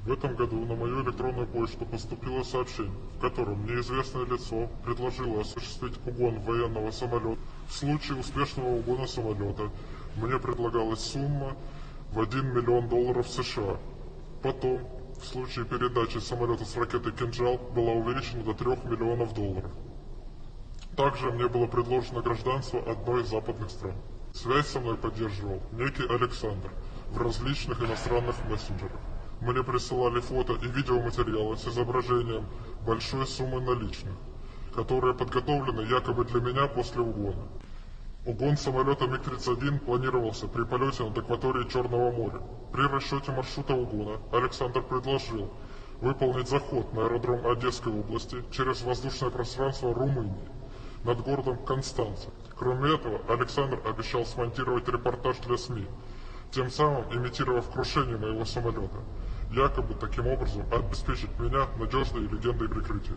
В этом году на мою электронную почту поступило сообщение, в котором неизвестное лицо предложило осуществить угон военного самолета. В случае успешного угона самолета мне предлагалась сумма в $1 миллион США. Потом, в случае передачи самолета с ракетой «Кинжал» была увеличена до $3 миллионов. Также мне было предложено гражданство одной из западных стран. Связь со мной поддерживал некий Александр в различных иностранных мессенджерах. Мне присылали фото и видеоматериалы с изображением большой суммы наличных, которые подготовлены якобы для меня после угона. Угон самолета МИГ-31 планировался при полете над акваторией Черного моря. При расчете маршрута угона Александр предложил выполнить заход на аэродром Одесской области через воздушное пространство Румынии над городом Констанца. Кроме этого, Александр обещал смонтировать репортаж для СМИ, тем самым имитировав крушение моего самолета, якобы таким образом обеспечить меня надежной легендой прикрытия.